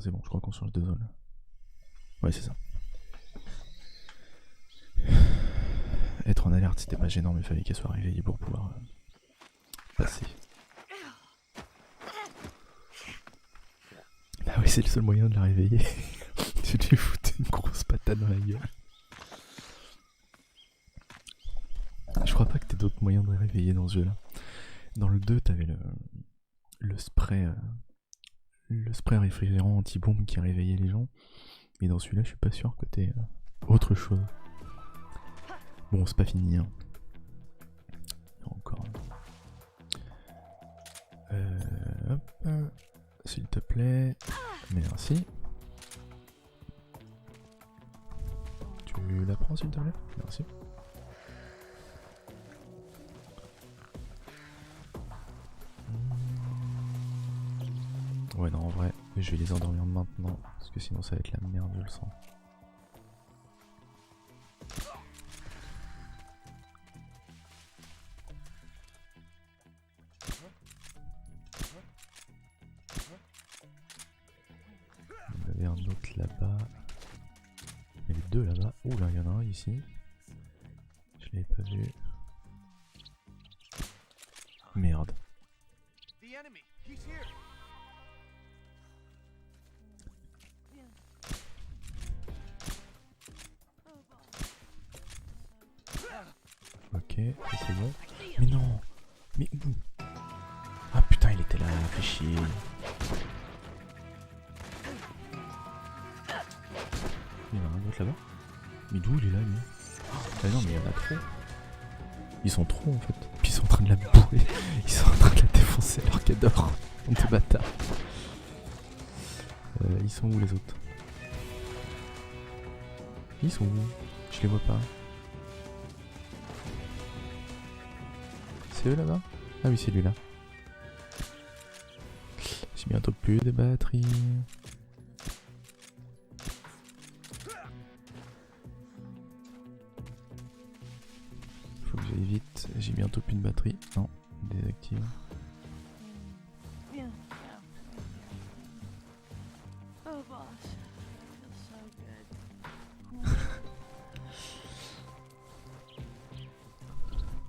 c'est bon, je crois qu'on change de zone. Ouais, c'est ça. Être en alerte, c'était pas gênant, mais il fallait qu'elle soit réveillée pour pouvoir passer. Ah oui, c'est le seul moyen de la réveiller. Tu lui foutais une grosse patate dans la gueule. Je crois pas que t'aies d'autres moyens de la réveiller dans ce jeu-là. Dans le 2, t'avais le spray réfrigérant anti-bombe qui réveillait les gens. Mais dans celui-là, je suis pas sûr que t'aies autre chose. Bon, c'est pas fini, hein. Encore. Hop. S'il te plaît. Merci. Tu la prends, s'il te plaît? Merci. Ouais, non, en vrai, je vais les endormir maintenant. Parce que sinon, ça va être la merde, je le sens. Il y avait un autre là-bas. Il y avait deux là-bas. Ouh là, il y en a un ici. Je l'avais pas vu. Merde. Ok, ça c'est bon. Mais non. Mais où? Ah putain, il était là, fait chier. Il y en a un autre là-bas. Mais d'où il est là, lui? Ah non, mais il y en a trop. Ils sont trop en fait. Puis ils sont en train de la bourrer. Ils sont en train de la défoncer alors qu'elle dort. On te bâtard. Ils sont où les autres? Ils sont où? Je les vois pas. C'est eux là-bas? Ah oui, c'est lui là. J'ai bientôt plus de batterie. Faut que j'aille vite. J'ai bientôt plus de batterie. Non, désactive.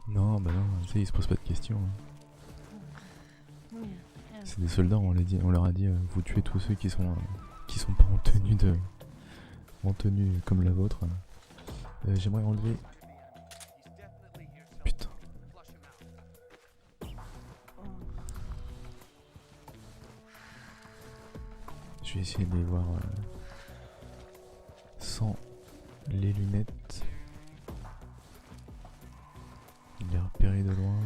Non, bah non, tu sais, ils se posent pas de questions. C'est des soldats, on leur a dit, vous tuez tous ceux qui sont pas en tenue comme la vôtre. J'aimerais enlever. Putain. Je vais essayer de les voir sans les lunettes. De les repérer de loin.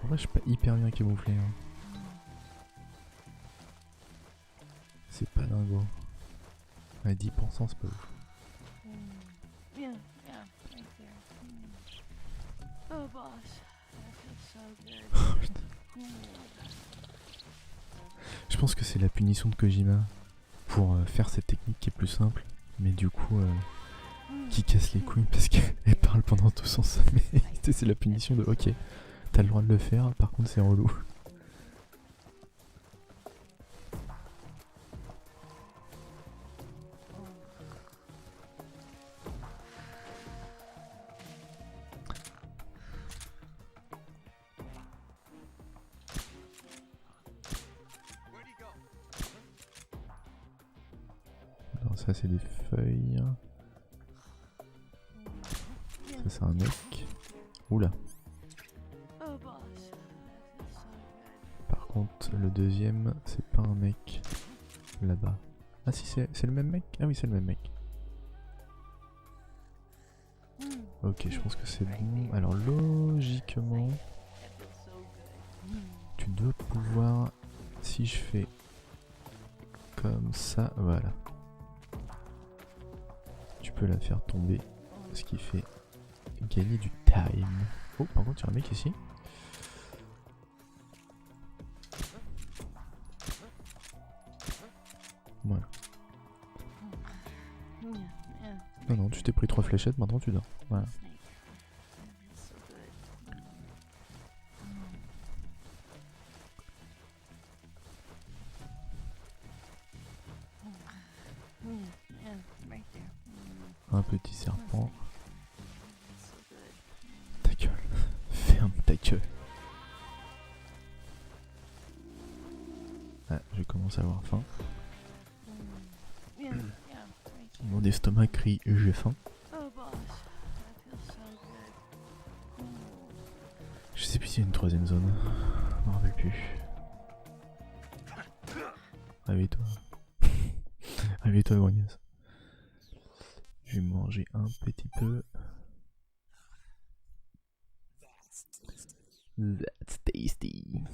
En vrai, je suis pas hyper bien camouflé. Hein. C'est pas dingo. Ouais, 10% c'est pas ouf. Oh, putain. Je pense que c'est la punition de Kojima pour faire cette technique qui est plus simple, mais du coup qui casse les couilles parce qu'elle parle pendant tout son sommeil. C'est la punition de ok, t'as le droit de le faire, par contre c'est relou. Alors ça c'est des feuilles. Ça c'est un mec. Oula. Par contre le deuxième c'est pas un mec. Là-bas. Ah si c'est le même mec? Ah oui c'est le même mec. Ok, je pense que c'est bon. Alors logiquement tu dois pouvoir, si je fais comme ça, voilà, tu peux la faire tomber, ce qui fait gagner du time. Oh, par contre il y a un mec ici. Voilà. Non, non, tu t'es pris 3 fléchettes, maintenant tu dors. Voilà. Un petit serpent. Ta gueule. Ferme ta gueule. Ah, je commence à avoir faim. Mon estomac crie j'ai faim. Je sais plus s'il y a une troisième zone. Je m'en rappelle plus. Réveille-toi. Réveille-toi, grognasse. Je vais manger un petit peu. That's tasty.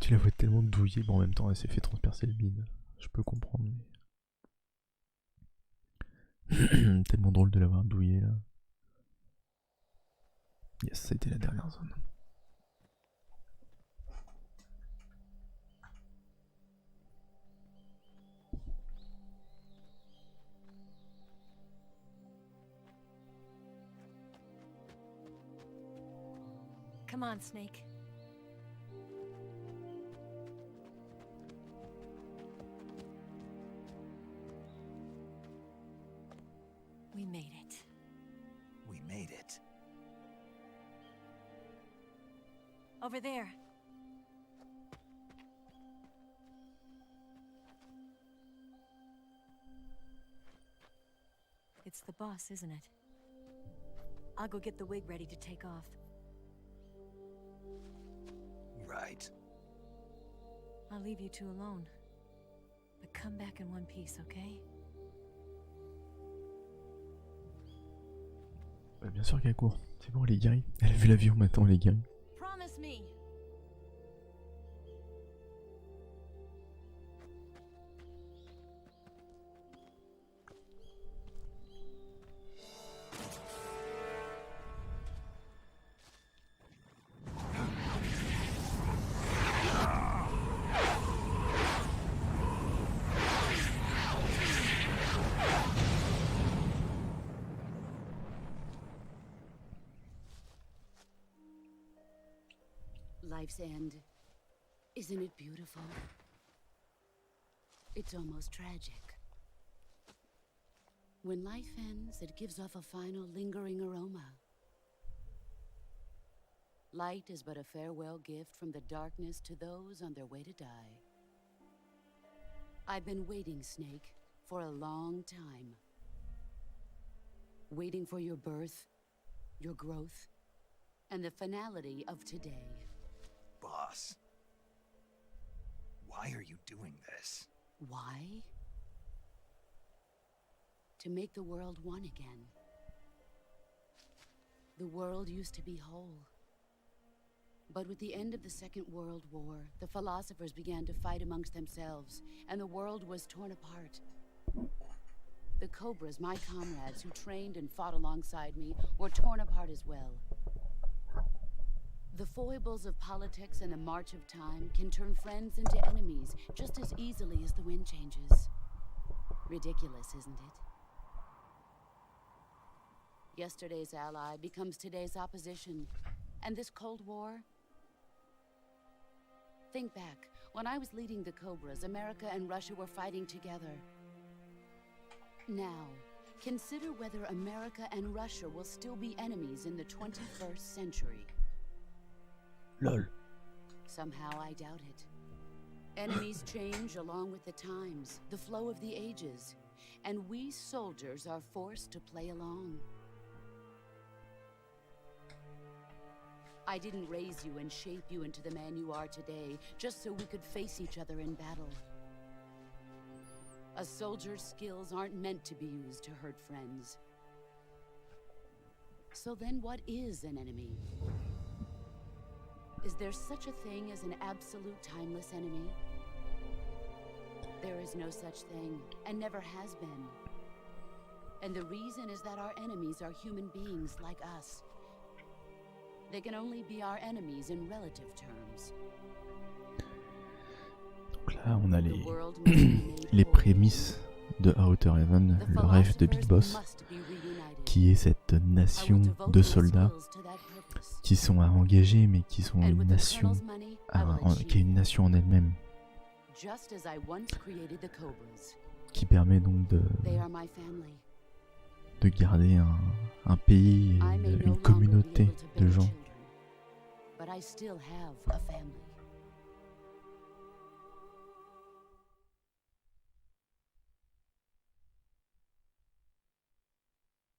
Tu la vois tellement douillée, bon en même temps elle s'est fait transpercer le bide. Je peux comprendre, mais... tellement drôle de l'avoir douillée là. Yes, ça a été la dernière zone. Come on, Snake. We made it. We made it. Over there. It's the boss, isn't it? I'll go get the wig ready to take off. Right. I'll leave you two alone. But come back in one piece, okay? Bah, bien sûr qu'elle court. C'est bon, elle est guérie. Elle a vu l'avion, maintenant elle est guérie. Promise me. Life's end. Isn't it beautiful? It's almost tragic. When life ends, it gives off a final lingering aroma. Light is but a farewell gift from the darkness to those on their way to die. I've been waiting, Snake, for a long time. Waiting for your birth, your growth, and the finality of today. Boss. Why are you doing this? Why? To make the world one again. The world used to be whole. But with the end of the Second World War, the philosophers began to fight amongst themselves, and the world was torn apart. The Cobras, my comrades who trained and fought alongside me, were torn apart as well. The foibles of politics and the march of time can turn friends into enemies just as easily as the wind changes. Ridiculous, isn't it? Yesterday's ally becomes today's opposition. And this Cold War? Think back. When I was leading the Cobras, America and Russia were fighting together. Now, consider whether America and Russia will still be enemies in the 21st century. LOL. Somehow I doubt it. Enemies change along with the times, the flow of the ages, and we soldiers are forced to play along. I didn't raise you and shape you into the man you are today, just so we could face each other in battle. A soldier's skills aren't meant to be used to hurt friends. So then what is an enemy? Is there such a thing as an absolute timeless enemy? There is no such thing, and never has been. And the reason is that our enemies are human beings like us. They can only be our enemies in relative terms. Donc là, on a The les, world must be made les whole. prémices de Outer Heaven, The le rêve de Big philosophers Boss, must be reunited. qui est cette I will nation devote de my soldats skills to that purpose. qui sont à engager, mais qui sont And une with the nation, colonel's money, I will qui est achieve une nation en elle-même, just as I once created the Cobras. qui permet donc They are my family. de garder un pays et I may no une longer be communauté able to de bear gens. children, but I still have a family.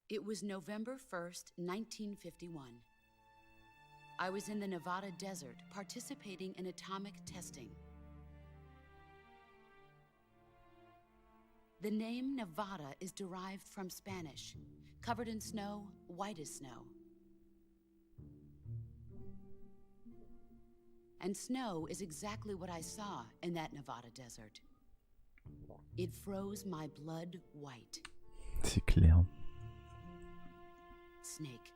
It was November 1st, 1951. I was in the Nevada desert participating in atomic testing. The name Nevada is derived from Spanish, covered in snow, white as snow. And snow is exactly what I saw in that Nevada desert. It froze my blood white. C'est clair. Snake,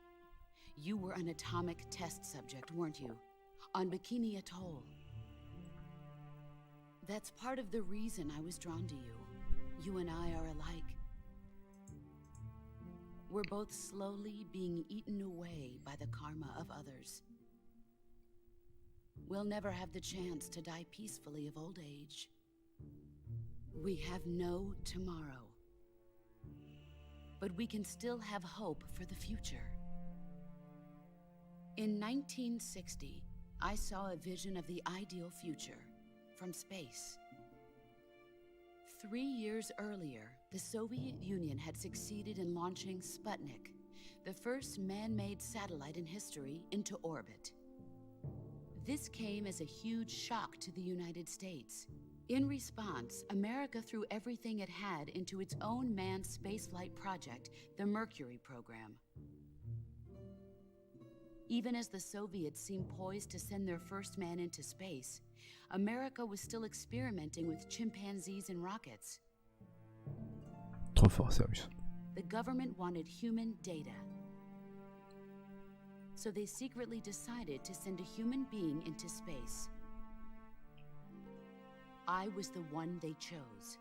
you were an atomic test subject, weren't you? On Bikini Atoll. That's part of the reason I was drawn to you. You and I are alike. We're both slowly being eaten away by the karma of others. We'll never have the chance to die peacefully of old age. We have no tomorrow. But we can still have hope for the future. In 1960, I saw a vision of the ideal future from space. 3 years earlier, the Soviet Union had succeeded in launching Sputnik, the first man-made satellite in history, into orbit. This came as a huge shock to the United States. In response, America threw everything it had into its own manned spaceflight project, the Mercury program. Even as the Soviets seemed poised to send their first man into space, America was still experimenting with chimpanzees and rockets. Trop fort, Cyrus. The government wanted human data. So they secretly decided to send a human being into space. I was the one they chose.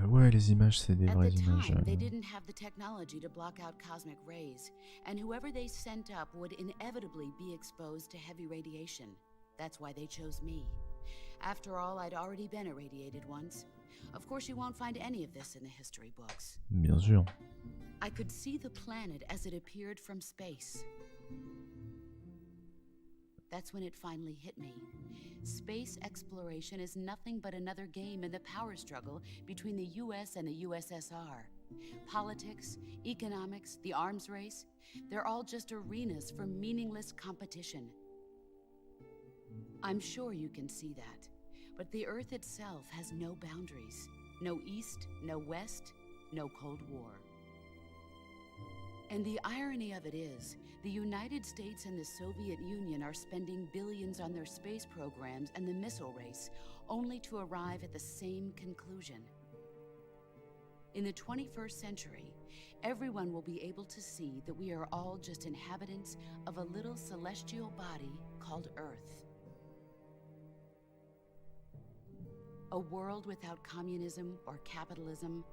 Ouais, les images, c'est des At vraies the images. time, they didn't have the technology to block out cosmic rays, and whoever they sent up would inevitably be exposed to heavy radiation. That's why they chose me. After all, I'd already been irradiated once. Of course, you won't find any of this in the history books. Bien sûr. I could see the planet as it appeared from space. That's when it finally hit me. Space exploration is nothing but another game in the power struggle between the US and the USSR. Politics, economics, the arms race, they're all just arenas for meaningless competition. I'm sure you can see that, but the Earth itself has no boundaries. No East, no West, no Cold War. And the irony of it is, the United States and the Soviet Union are spending billions on their space programs and the missile race, only to arrive at the same conclusion. In the 21st century, everyone will be able to see that we are all just inhabitants of a little celestial body called Earth. A world without communism or capitalism,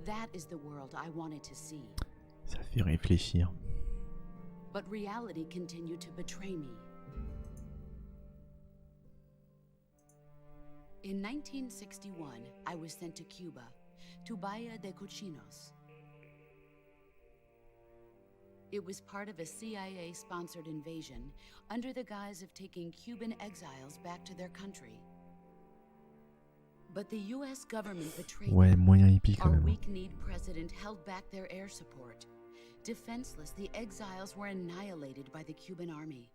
that is the world I wanted to see. Ça fait réfléchir. But reality continued to betray me. In 1961, I was sent to Cuba, to Bahia de Cochinos. It was part of a CIA-sponsored invasion under the guise of taking Cuban exiles back to their country. But the US government betrayed Ouais, them. moyen hippie quand Our même. weak-kneed president held back their air support. Defenseless, the exiles were annihilated by the Cuban army.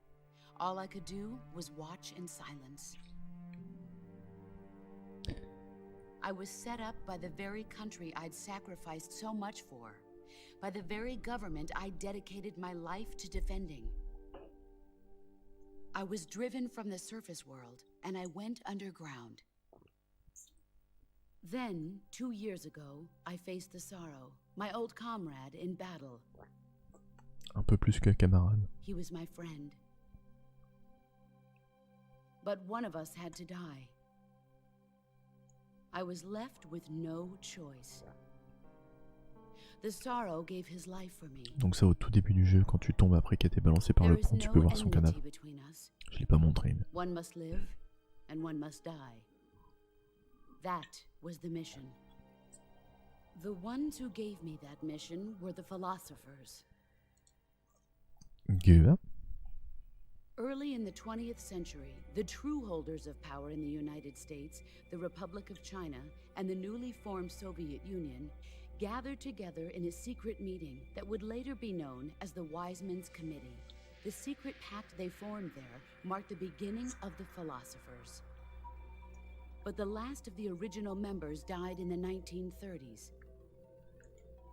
All I could do was watch in silence. I was set up by the very country I'd sacrificed so much for, by the very government I dedicated my life to defending. I was driven from the surface world, and I went underground. Then, 2 years ago, I faced the sorrow, my old comrade in battle. Un peu plus qu'un camarade. He was my friend. But one of us had to die. I was left with no choice. The sorrow gave his life for me. Donc ça, au tout début du jeu, quand tu tombes après qu'elle été balancé par le pont, tu peux voir son cadavre. Je l'ai pas montré, mais... One must live and one must die. That was the mission. The ones who gave me that mission were the philosophers. Goethe. Early in the 20th century, the true holders of power in the United States, the Republic of China, and the newly formed Soviet Union gathered together in a secret meeting that would later be known as the Wise Men's Committee. The secret pact they formed there marked the beginning of the philosophers. But the last of the original members died in the 1930s.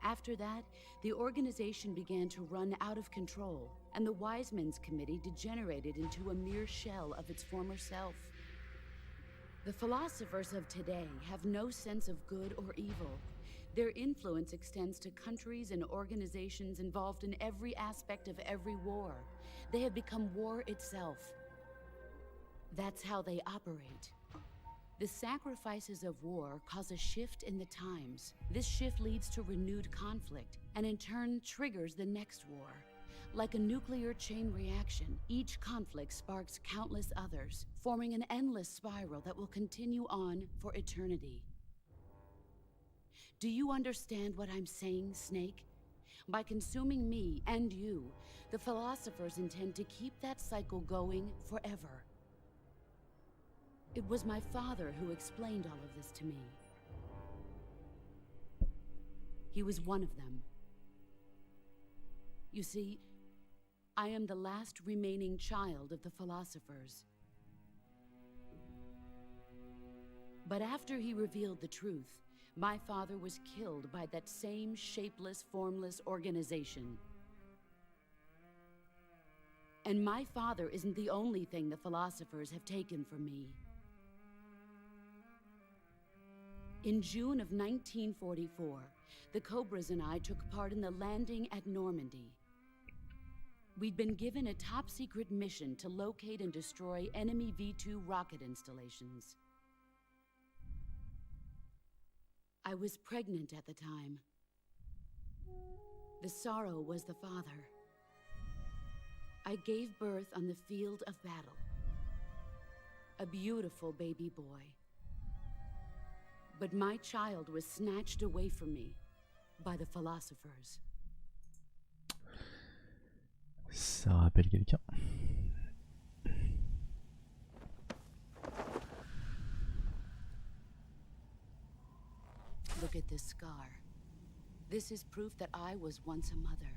After that, the organization began to run out of control, and the Wise Men's Committee degenerated into a mere shell of its former self. The philosophers of today have no sense of good or evil. Their influence extends to countries and organizations involved in every aspect of every war. They have become war itself. That's how they operate. The sacrifices of war cause a shift in the times. This shift leads to renewed conflict, and in turn triggers the next war. Like a nuclear chain reaction, each conflict sparks countless others, forming an endless spiral that will continue on for eternity. Do you understand what I'm saying, Snake? By consuming me and you, the philosophers intend to keep that cycle going forever. It was my father who explained all of this to me. He was one of them. You see, I am the last remaining child of the philosophers. But after he revealed the truth, my father was killed by that same shapeless, formless organization. And my father isn't the only thing the philosophers have taken from me. In June of 1944, the Cobras and I took part in the landing at Normandy. We'd been given a top-secret mission to locate and destroy enemy V-2 rocket installations. I was pregnant at the time. The sorrow was the father. I gave birth on the field of battle. A beautiful baby boy. But my child was snatched away from me by the philosophers. Ça rappelle quelqu'un. Look at this scar. This is proof that I was once a mother.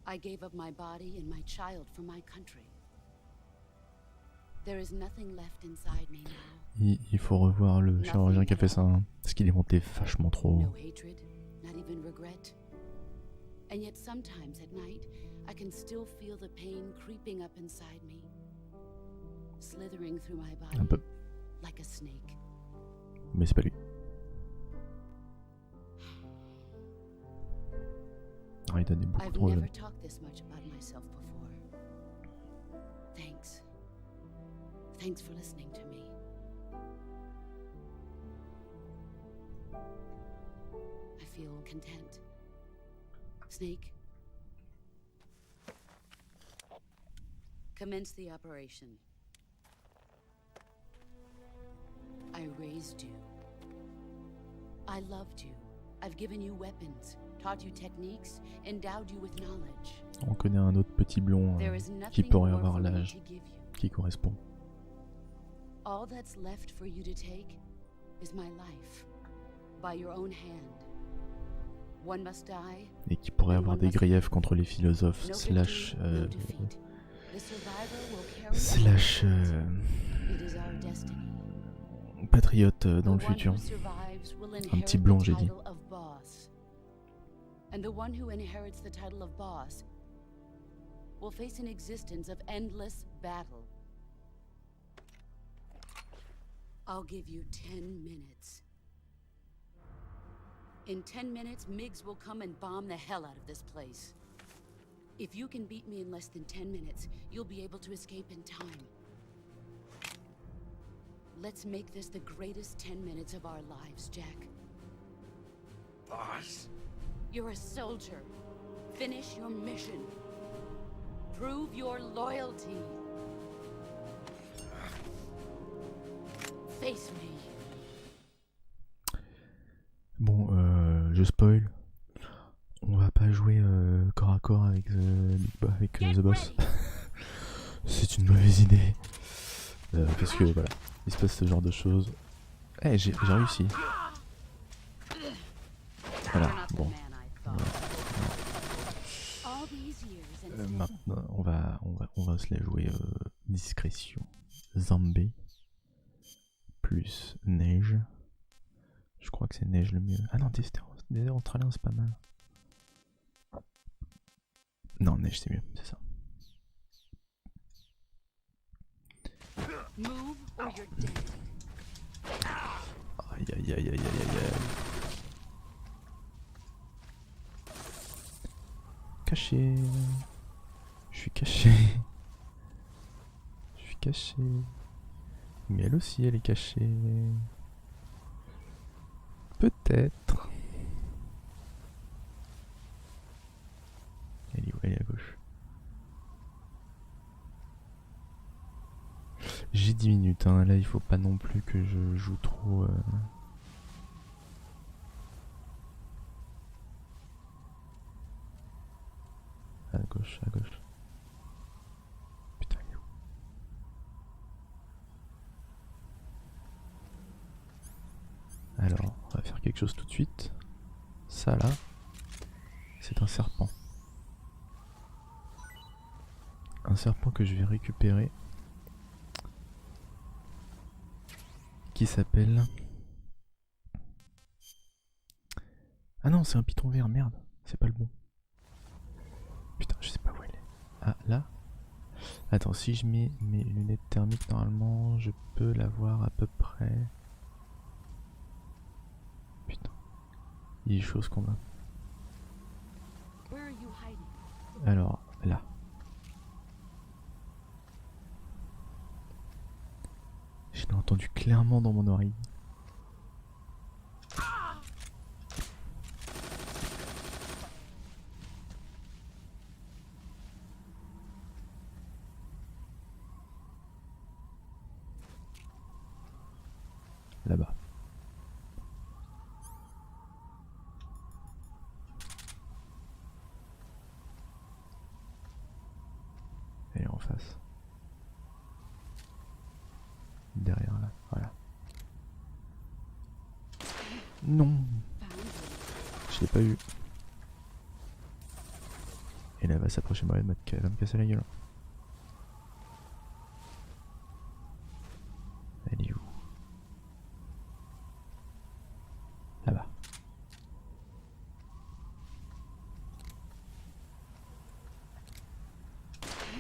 I gave up my body and my child for my country. There is nothing left inside me now. Il faut revoir le chirurgien qui a fait ça, hein, parce qu'il est monté vachement trop haut. No hatred, not even regret. And yet sometimes at night, I can still feel the pain creeping up inside me, slithering through my body Un peu. like a snake. Mais c'est pas lui. Ah, il donnait beaucoup I've trop never jeune. talked this much about myself before. Thanks. Thanks for listening to me. I feel content. Snake, commence the operation. I raised you. I loved you. I've given you weapons, taught you techniques, endowed you with knowledge. On connaît un autre petit blond There is qui nothing pourrait more avoir for me l'âge to give you. qui correspond. All that's left for you to take is my life, by your own hand. One must die. Et qui pourrait avoir des griefs contre les philosophes No slash victory, no defeat. The survivor will carry slash on. It is our destiny. patriotes dans le The one futur. who survives will Un inherit petit blond, the j'ai dit. title of boss. And the one who inherits the title of boss will face an existence of endless battle. I'll give you 10 minutes. In 10 minutes, MiGs will come and bomb the hell out of this place. If you can beat me in less than 10 minutes, you'll be able to escape in time. Let's make this the greatest 10 minutes of our lives, Jack. Boss? You're a soldier. Finish your mission. Prove your loyalty. Face me. Bon, je spoil. On va pas jouer corps à corps avec The Boss. C'est une mauvaise idée. Parce que voilà, il se passe ce genre de choses. Eh, j'ai réussi. Voilà, bon. Maintenant, on va se la jouer discrétion. Zombie. Plus neige. Je crois que c'est neige le mieux. Ah non, désert australien c'est pas mal. Non, neige c'est mieux, c'est ça. Aïe aïe aïe aïe aïe aïe. Caché. Je suis caché. Je suis caché. Mais elle aussi elle est cachée. Peut-être. Elle est où? Elle est à gauche. J'ai 10 minutes, hein. Là il faut pas non plus que je joue trop. À gauche, à gauche. Putain, il est où? Alors, on va faire quelque chose tout de suite. Ça là, c'est un serpent. Un serpent que je vais récupérer. Qui s'appelle... Ah non, c'est un python vert, merde. C'est pas le bon. Putain, je sais pas où elle est. Ah, là? Attends, si je mets mes lunettes thermiques, normalement, je peux la voir à peu près. Putain. Il est chaud ce combat. Alors, là. Je l'ai entendu clairement dans mon oreille. Là-bas. Elle est en face. Derrière là, voilà. Non, je l'ai pas eu. Et là elle va s'approcher de moi, elle va me casser la gueule. Elle est où? Là-bas.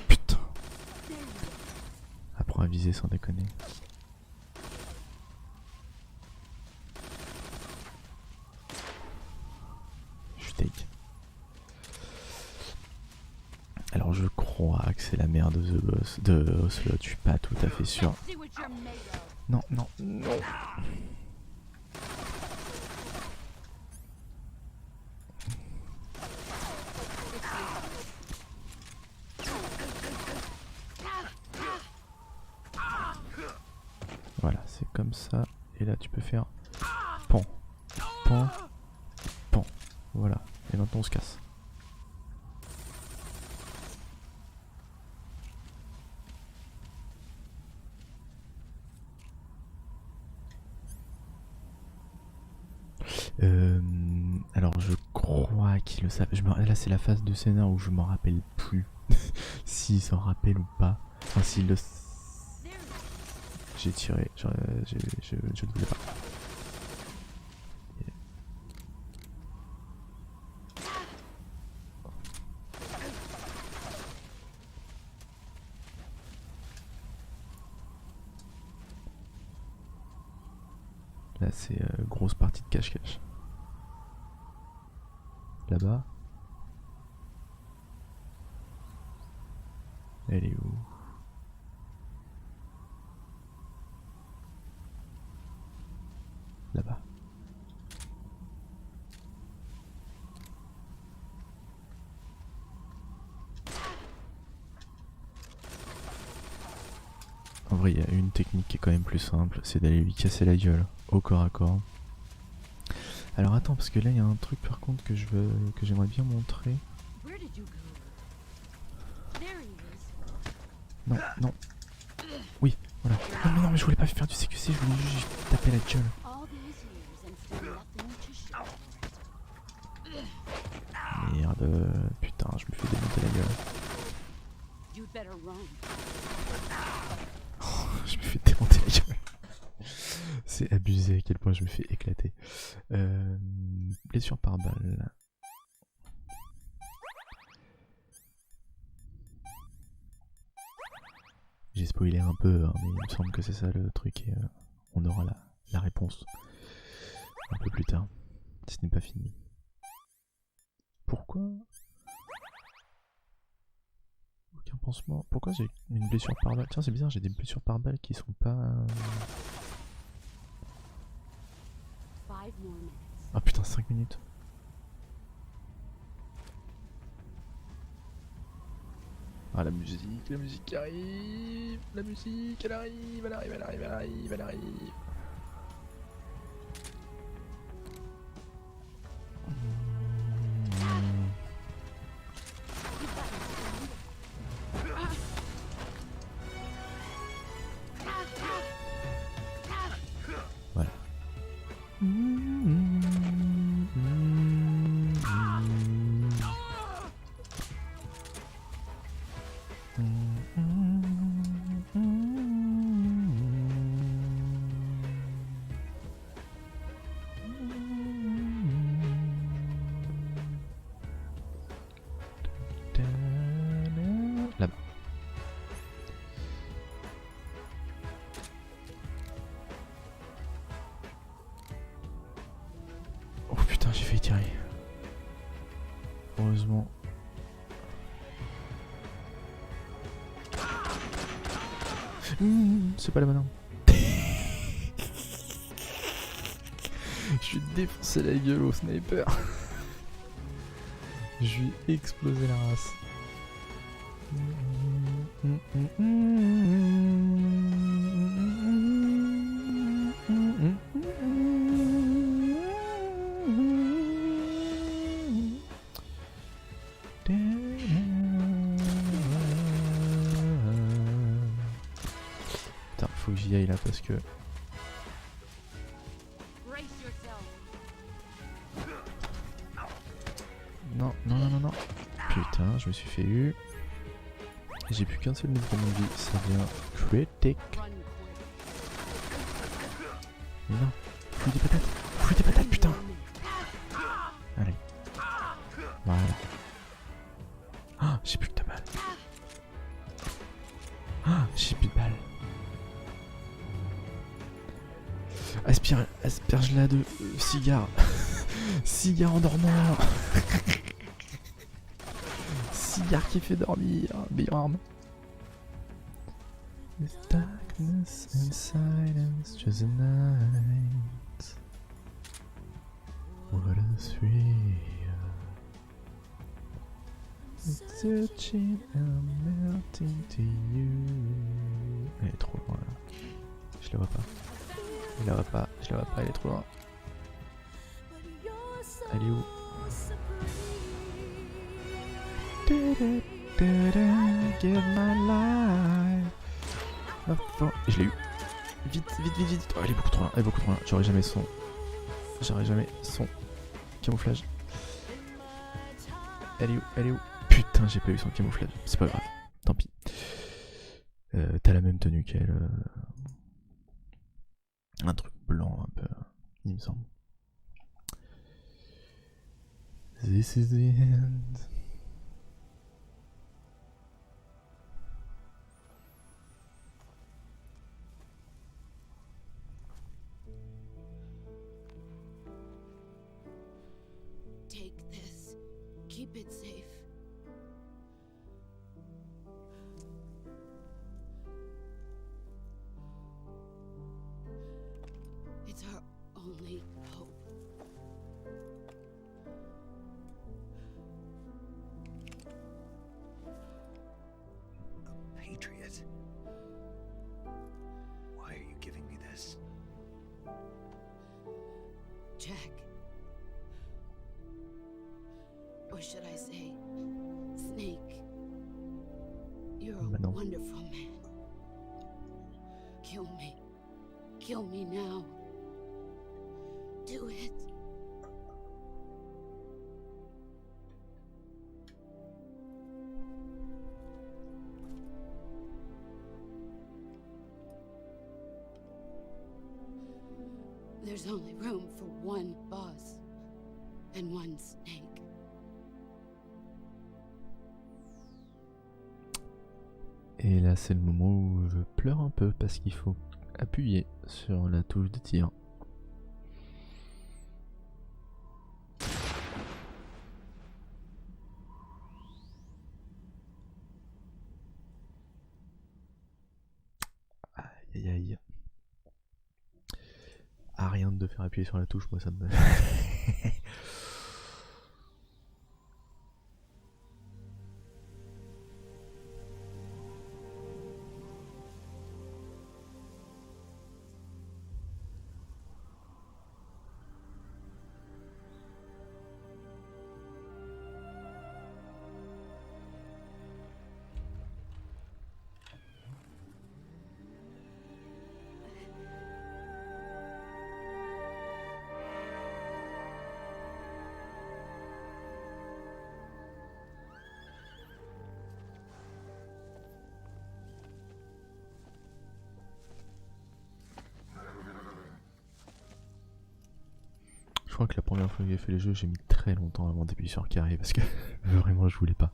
Putain. Apprends à viser sans déconner. Alors je crois que c'est la mère de The Boss, de Ocelot, je suis pas tout à fait sûr. Non, non, non. Voilà, c'est comme ça. Et là tu peux faire pan, pan, pan. Voilà, et maintenant on se casse. Alors je crois qu'il le savent. Là c'est la phase de scénar où je m'en rappelle plus s'il s'en rappelle ou pas. Enfin s'il le... J'ai tiré, je ne voulais pas. Là c'est grosse partie de cache-cache. là-bas. Elle est où? Là-bas. En vrai, il y a une technique qui est quand même plus simple, c'est d'aller lui casser la gueule au corps à corps. Alors attends, parce que là il y a un truc par contre que j'aimerais bien montrer. Where did you go? There he is. Non, non. Oui, voilà. Non, non, mais je voulais pas faire du CQC, je voulais juste taper la gueule. All these years and still nothing to show for it. Merde, putain, je me fais démonter la gueule. You'd better run. Je me fais démonter la gueule. C'est abusé à quel point je me fais éclater. Blessure par balle. J'ai spoilé un peu, hein, mais il me semble que c'est ça le truc et on aura la réponse un peu plus tard. Ce n'est pas fini. Pourquoi? Aucun pansement. Pourquoi j'ai une blessure par balle? Tiens, c'est bizarre, j'ai des blessures par balle qui sont pas... 5 more minutes. Ah putain, 5 minutes. Ah la musique qui arrive. La musique, elle arrive, elle arrive, elle arrive, elle arrive, elle arrive. Voilà. Là-bas. Oh putain, j'ai failli tirer. Heureusement. C'est pas la bonne arme. Je lui ai défoncé la gueule au sniper. Je lui ai explosé la race. Putain, faut que j'y aille là parce que... Brace yourself. Non, non, non, non, non. Putain, je me suis fait eu. J'ai plus qu'un seul mouvement de vie, ça devient critique. Run quick. Mais non, fouille des patates, putain. Allez. Voilà. Ah, j'ai plus que ta balle. Ah, j'ai plus de balles. Asperge-la de cigare. Cigare en dormant. Cigare qui fait dormir. Meilleure arme. With darkness and silence, just a night. What a thrill. It's searching and melting to you. Elle est trop loin là. Je la vois pas. Je la vois pas, je la vois pas, elle est trop loin. Elle est où? Give my life. Je l'ai eu. Vite, vite, vite, vite. Oh, elle est beaucoup trop loin, elle est beaucoup trop loin. J'aurai jamais son camouflage. Elle est où? Elle est où? Putain, j'ai pas eu son camouflage. C'est pas grave, tant pis. T'as la même tenue qu'elle. Un truc blanc un peu, il me semble. This is the end. Take this. keep it safe. It's our only hope. A patriot? Why are you giving me this? Jack. Or should I say, Snake? You're a non. wonderful man. Kill me. Kill me now. Do it. There's only room for one boss and one snake. Et là, c'est le moment où je pleure un peu parce qu'il faut appuyer sur la touche de tir. Aïe aïe aïe. Ah, rien de faire appuyer sur la touche, moi ça me... Je crois que la première fois que j'ai fait les jeux, j'ai mis très longtemps avant d'appuyer sur carré parce que vraiment je voulais pas.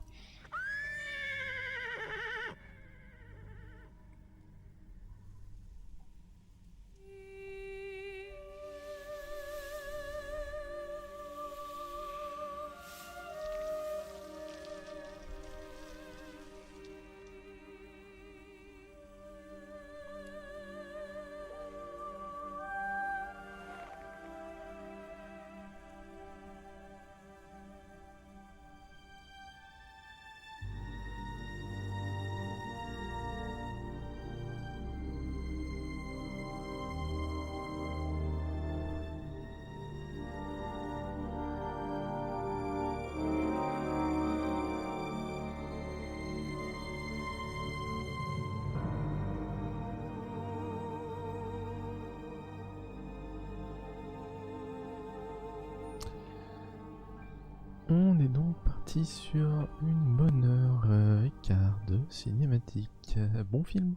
On est donc parti sur une bonne heure et quart de cinématique. Bon film.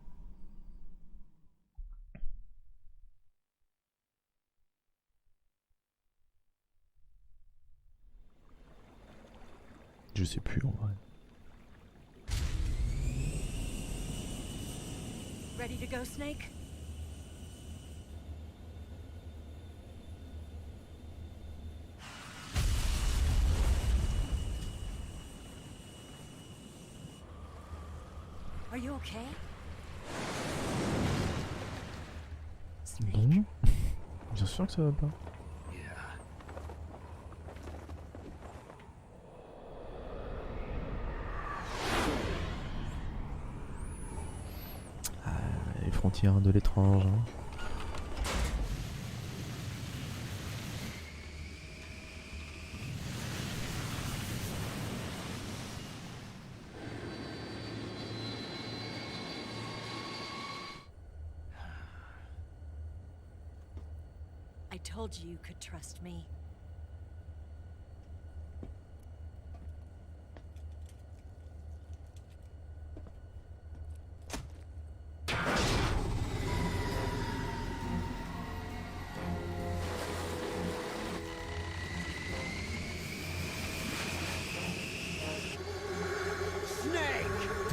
Je sais plus en vrai. Ready to go, Snake? Are you okay? Bon. Bien sûr que ça va pas. Yeah. Les frontières de l'étrange. Hein. I told you you could trust me.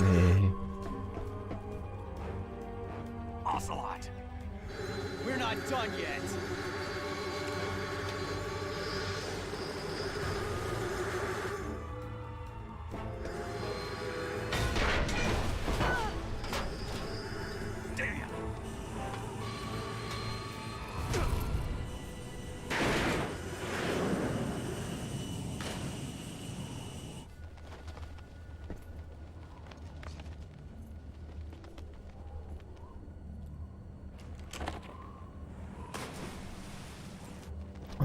Et... Ocelot! We're not done yet!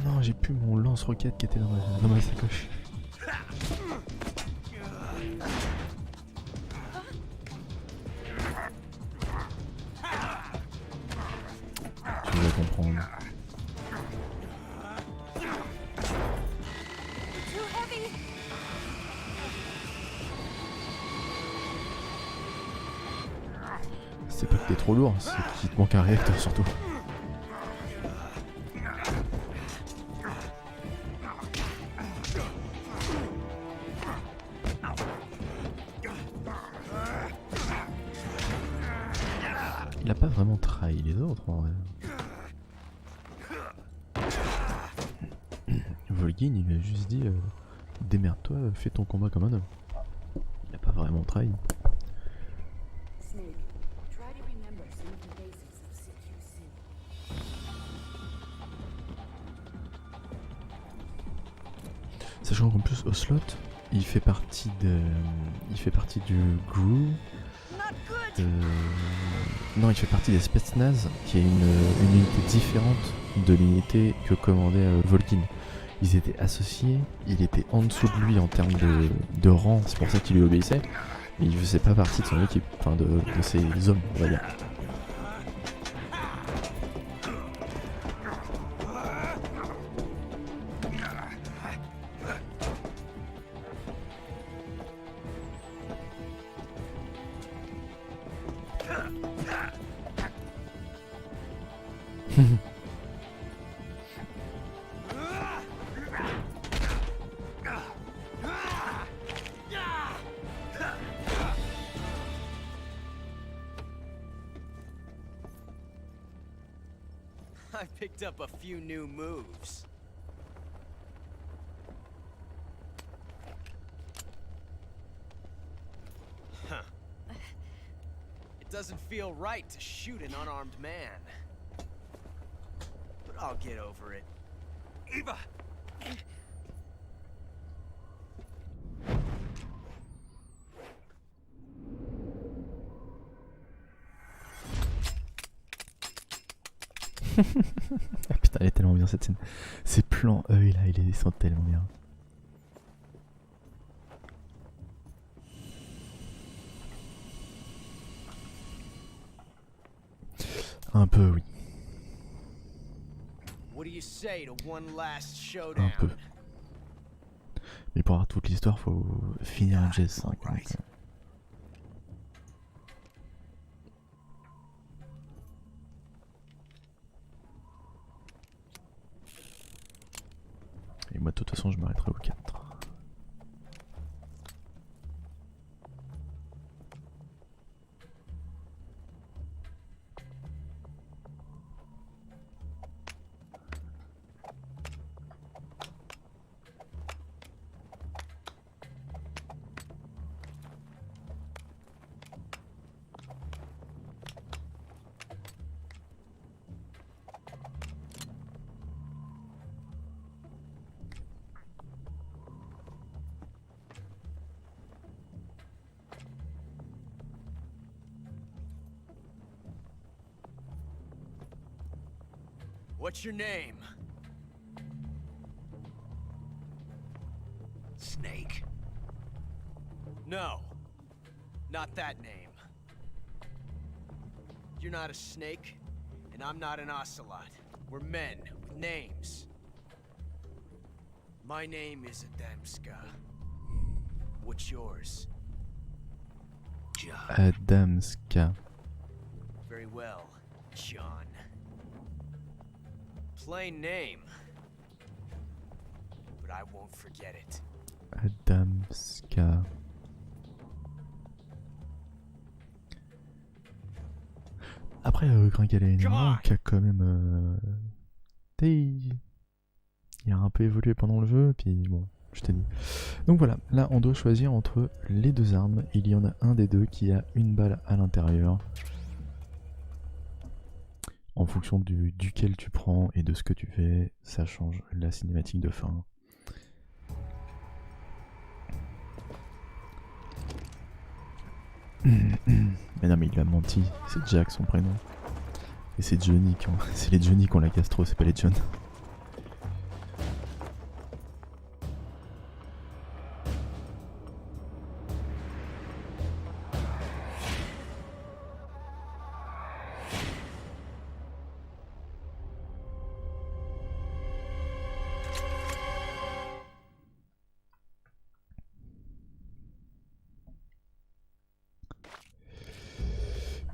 non, j'ai plus mon lance-roquette qui était dans ma sacoche. Tu vas comprendre. C'est pas que t'es trop lourd, c'est qu'il te manque un réacteur surtout. Il a pas vraiment trahi les autres en vrai. Volgin il lui a juste dit démerde-toi, fais ton combat comme un homme. Il a pas vraiment trahi. Snake, try to remember some of the basics of CQC. Sachant qu'en plus Ocelot, il fait partie du GRU. Non, il fait partie des Spetsnaz, qui est une unité différente de l'unité que commandait Volgin. Ils étaient associés, il était en dessous de lui en termes de rang, c'est pour ça qu'il lui obéissait, mais il faisait pas partie de son équipe, enfin de ses hommes, on va dire. I picked up a few new moves. Huh. It doesn't feel right to shoot an unarmed man. But I'll get over it. Eva! Ah putain, elle est tellement bien cette scène. Ces plans œil là, ils sont tellement bien. Un peu, oui. What do you say to one last Un showdown? peu. Mais pour avoir toute l'histoire, faut finir un GS5. Donc, Et moi, de toute façon, je m'arrêterai au 4. What's your name? Snake. No, not that name. You're not a snake, and I'm not an ocelot. We're men with names. My name is Adamska. What's yours? Adamska. Very well, John. Plain name, but I won't forget it. Adamska. Après, Gringaléna, qui a quand même. Il a un peu évolué pendant le jeu, puis bon, je t'ai dit. Donc voilà, là on doit choisir entre les deux armes. Il y en a un des deux qui a une balle à l'intérieur. En fonction duquel tu prends et de ce que tu fais, ça change la cinématique de fin. Mais non mais il a menti, c'est Jack son prénom. Et c'est Johnny c'est les Johnny qui ont la gastro, c'est pas les John.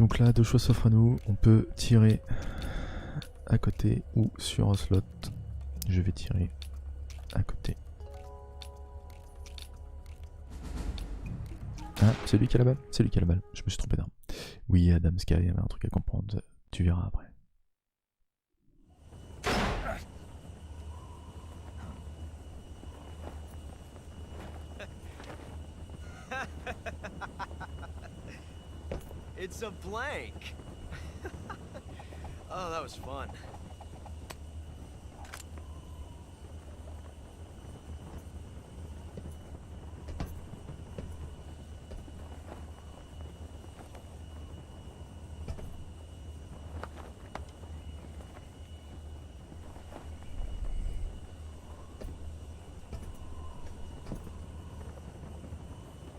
Donc là, deux choix s'offrent à nous. On peut tirer à côté ou sur un slot. Je vais tirer à côté. Ah, c'est lui qui a la balle? C'est lui qui a la balle. Je me suis trompé d'arme. Oui, Adam Sky, il y avait un truc à comprendre. Tu verras après. It's a blank. Oh, that was fun.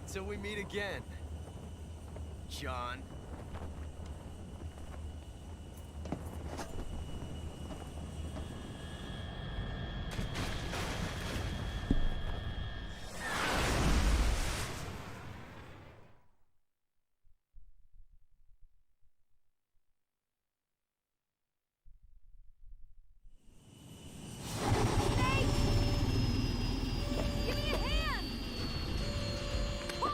Till we meet again, John. Give me a hand! Whoa!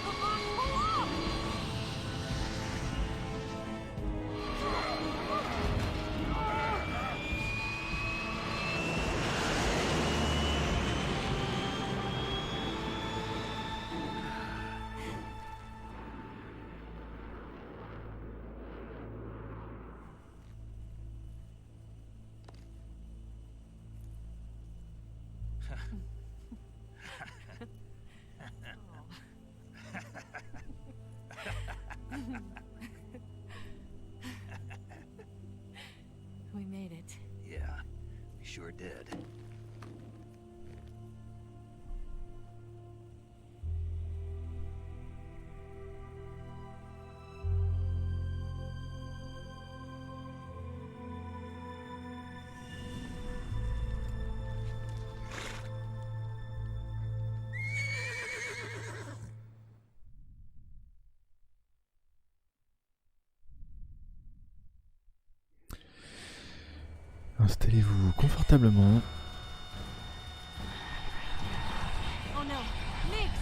Come on, pull up! We made it. Yeah, we sure did. Installez-vous confortablement. Oh no, Migs!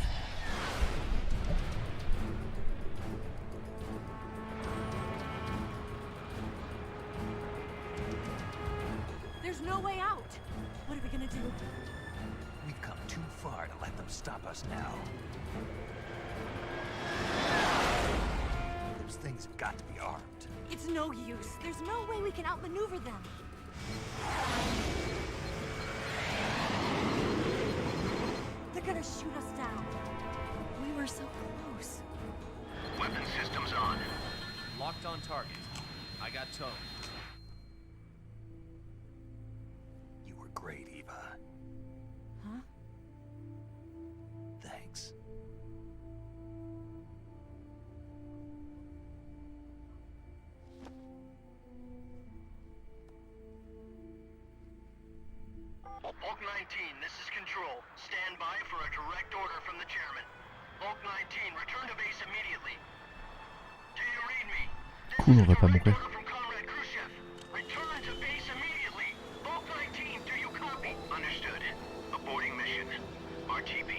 There's no way out. What are we gonna do? We've come too far to let them stop us now. Those things have got to be armed. It's no use. There's no way we can outmaneuver them. They're gonna shoot us down. We were so close. Weapon systems on. Locked on target. I got towed. You were great, Eva. Huh? Thanks. Bulk 19, this is Control. Stand by for a direct order from the chairman. Bulk 19, return to base immediately. Do you read me? This Cool, is on a va pas direct mourir. order from Comrade Khrushchev. Return to base immediately. Bulk 19, do you copy? Understood. Aborting mission. RTB.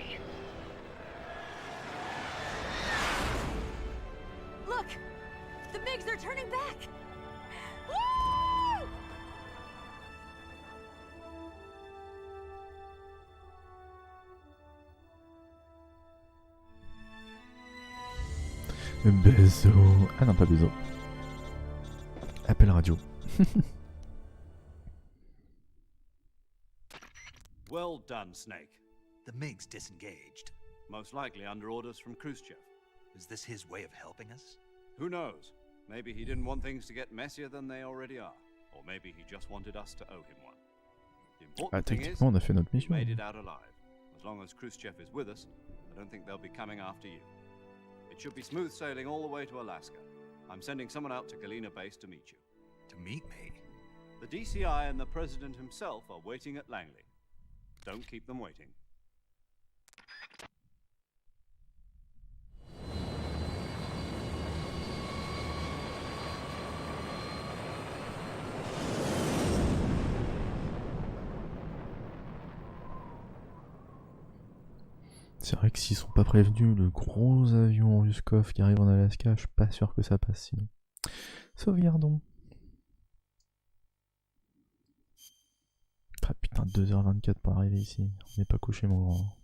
Look! The Migs are turning back! Woo! Bézo. Ah non, pas bézo. Appel radio. Well done, Snake. The MiG's disengaged. Most likely under orders from Khrushchev. Is this his way of helping us? Who knows? Maybe he didn't want things to get messier than they already are. Or maybe he just wanted us to owe him one. The Ah, important thing is, techniquement, on a fait notre we mission. made it out alive. As long as Khrushchev is with us, I don't think they'll be coming after you. It should be smooth sailing all the way to Alaska. I'm sending someone out to Galena Base to meet you. To meet me? The DCI and the President himself are waiting at Langley. Don't keep them waiting. C'est vrai que s'ils sont pas prévenus, le gros avion Ruskov qui arrive en Alaska, je suis pas sûr que ça passe sinon. Sauvegardons. Ah putain, 2h24 pour arriver ici. On n'est pas couché mon grand.